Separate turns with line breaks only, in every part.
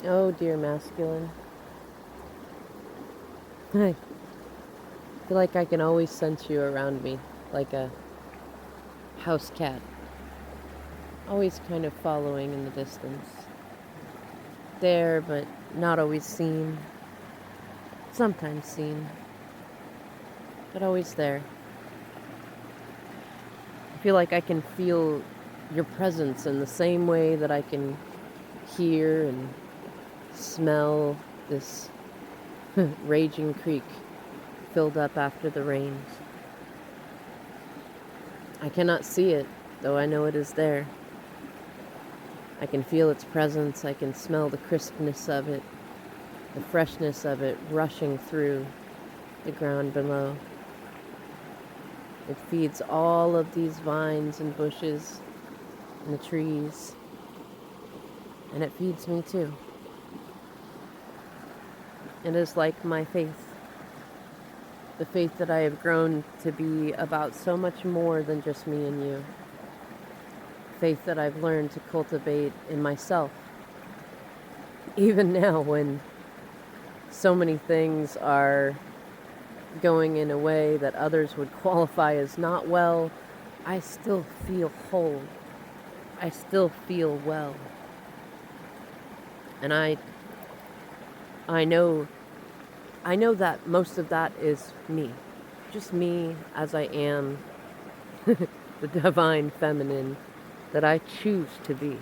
Oh, dear masculine. I feel like I can always sense you around me, like a house cat, always kind of following in the distance. There, but not always seen. Sometimes seen, but always there. I feel like I can feel your presence in the same way that I can hear and smell this raging creek filled up after the rains. I cannot see it, though I know it is there. I can feel its presence. I can smell the crispness of it, the freshness of it rushing through the ground below. It feeds all of these vines and bushes and the trees, and it feeds me too. It is like my faith, the faith that I have grown to be about so much more than just me and you. Faith that I've learned to cultivate in myself. Even now, when so many things are going in a way that others would qualify as not well, I still feel whole. I still feel well. And I know that most of that is me. Just me as I am, the divine feminine that I choose to be.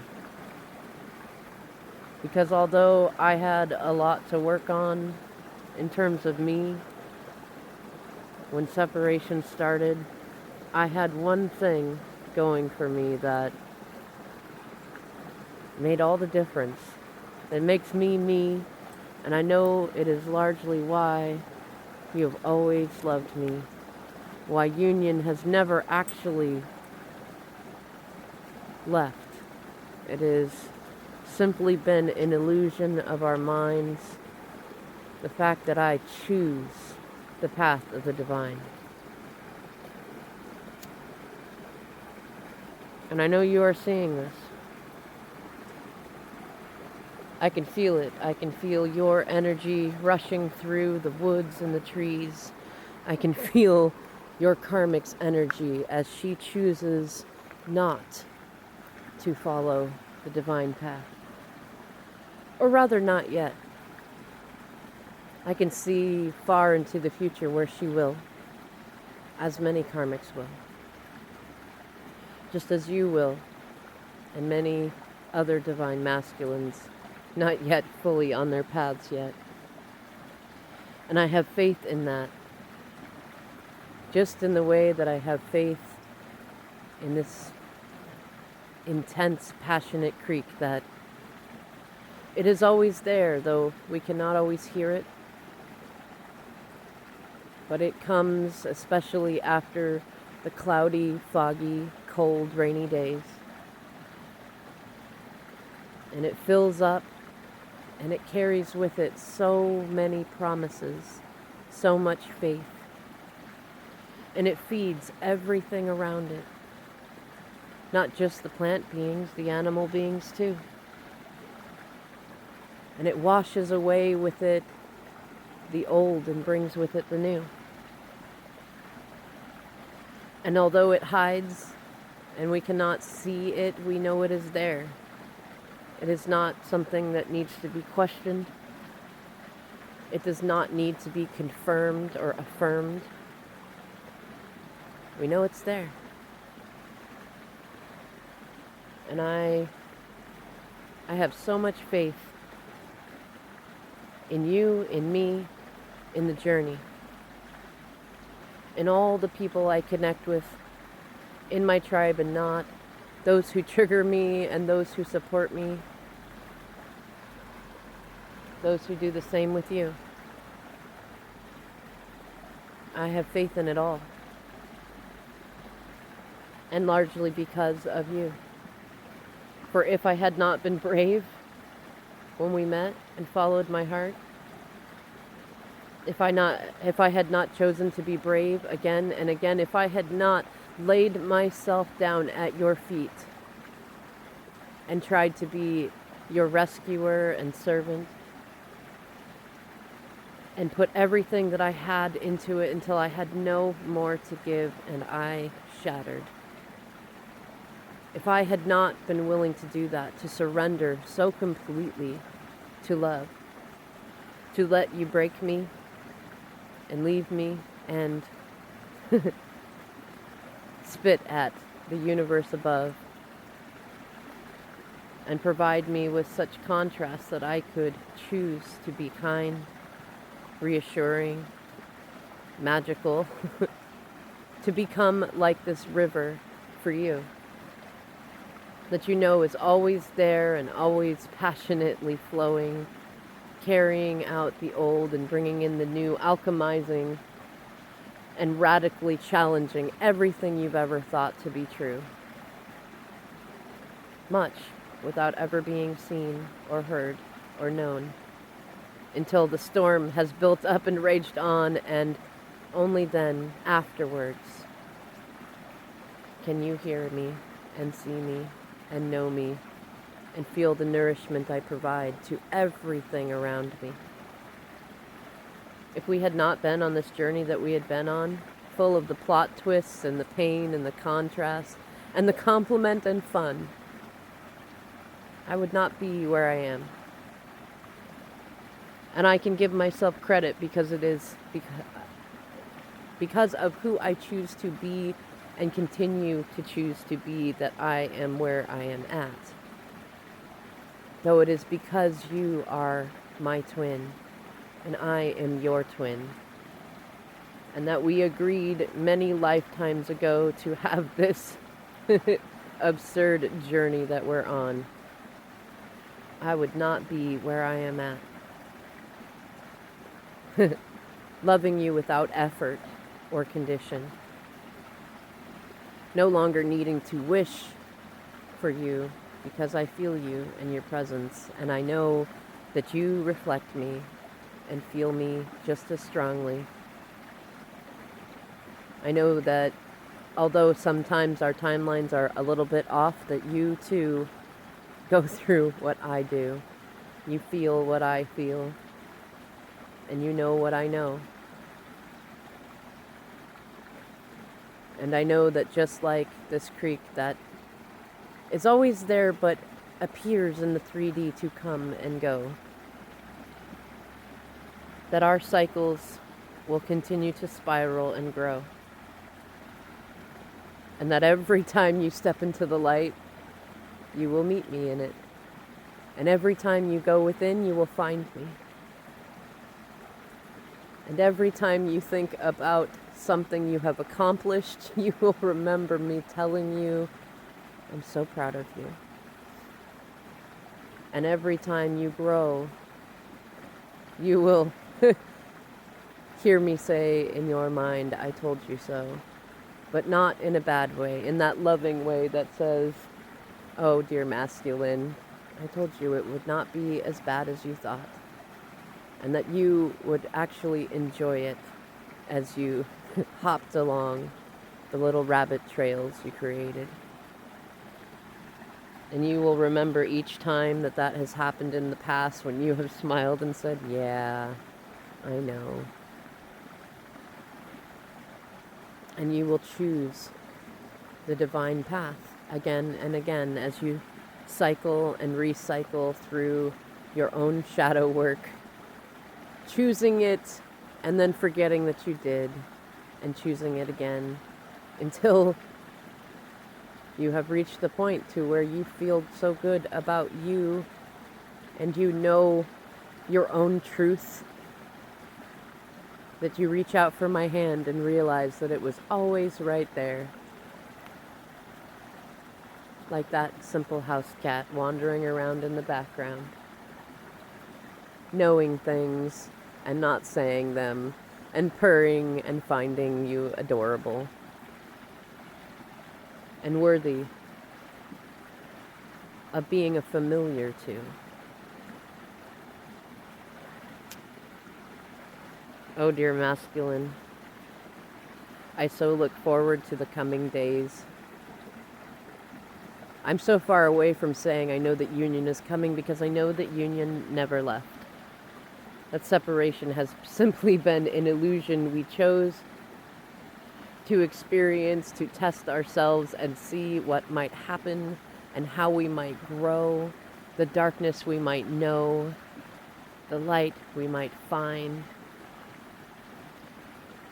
Because although I had a lot to work on in terms of me, when separation started, I had one thing going for me that made all the difference. It makes me me, and I know it is largely why you have always loved me, why union has never actually left. It has simply been an illusion of our minds, the fact that I choose the path of the divine. And I know you are seeing this. I can feel it. I can feel your energy rushing through the woods and the trees. I can feel your karmic's energy as she chooses not to follow the divine path. Or rather, not yet. I can see far into the future where she will, as many karmics will. Just as you will, and many other divine masculines, not yet fully on their paths yet. And I have faith in that, just in the way that I have faith in this intense, passionate creek that it is always there, though we cannot always hear it. But it comes especially after the cloudy, foggy, cold, rainy days. And it fills up, and it carries with it so many promises, so much faith. And it feeds everything around it. Not just the plant beings, the animal beings too. And it washes away with it the old and brings with it the new. And although it hides and we cannot see it, we know it is there. It is not something that needs to be questioned. It does not need to be confirmed or affirmed. We know it's there. And I have so much faith in you, in me, in the journey, in all the people I connect with in my tribe and not, those who trigger me and those who support me, those who do the same with you. I have faith in it all, and largely because of you. For if I had not been brave when we met and followed my heart, if I had not chosen to be brave again and again, if I had not laid myself down at your feet and tried to be your rescuer and servant, and put everything that I had into it until I had no more to give and I shattered. If I had not been willing to do that, to surrender so completely to love, to let you break me and leave me and spit at the universe above and provide me with such contrast that I could choose to be kind, reassuring, magical, to become like this river for you, that you know is always there and always passionately flowing, carrying out the old and bringing in the new, alchemizing and radically challenging everything you've ever thought to be true. Much without ever being seen or heard or known, until the storm has built up and raged on, and only then, afterwards, can you hear me and see me and know me and feel the nourishment I provide to everything around me. If we had not been on this journey that we had been on, full of the plot twists and the pain and the contrast and the compliment and fun, I would not be where I am. And I can give myself credit because it is because of who I choose to be and continue to choose to be that I am where I am at. Though it is because you are my twin and I am your twin. And that we agreed many lifetimes ago to have this absurd journey that we're on. I would not be where I am at. Loving you without effort or condition. No longer needing to wish for you because I feel you and your presence, and I know that you reflect me and feel me just as strongly. I know that although sometimes our timelines are a little bit off, that you too go through what I do. You feel what I feel, and you know what I know. And I know that just like this creek that is always there but appears in the 3D to come and go, that our cycles will continue to spiral and grow. And that every time you step into the light, you will meet me in it. And every time you go within, you will find me. And every time you think about something you have accomplished, you will remember me telling you, I'm so proud of you. And every time you grow, you will hear me say in your mind, I told you so. But not in a bad way, in that loving way that says, oh, dear masculine, I told you it would not be as bad as you thought. And that you would actually enjoy it as you hopped along the little rabbit trails you created. And you will remember each time that that has happened in the past when you have smiled and said, yeah, I know. And you will choose the divine path again and again as you cycle and recycle through your own shadow work, choosing it and then forgetting that you did, and choosing it again until you have reached the point to where you feel so good about you and you know your own truth that you reach out for my hand and realize that it was always right there. Like that simple house cat wandering around in the background, knowing things and not saying them, and purring and finding you adorable and worthy of being a familiar to. Oh, dear masculine, I so look forward to the coming days. I'm so far away from saying I know that union is coming because I know that union never left. That separation has simply been an illusion we chose to experience, to test ourselves and see what might happen and how we might grow, the darkness we might know, the light we might find,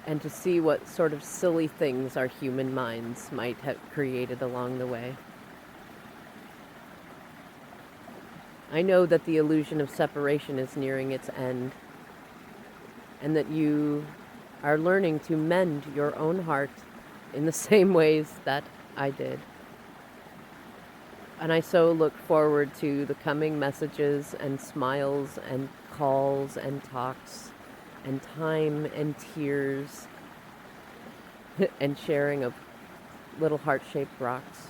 and to see what sort of silly things our human minds might have created along the way. I know that the illusion of separation is nearing its end, and that you are learning to mend your own heart in the same ways that I did. And I so look forward to the coming messages and smiles and calls and talks and time and tears and sharing of little heart-shaped rocks.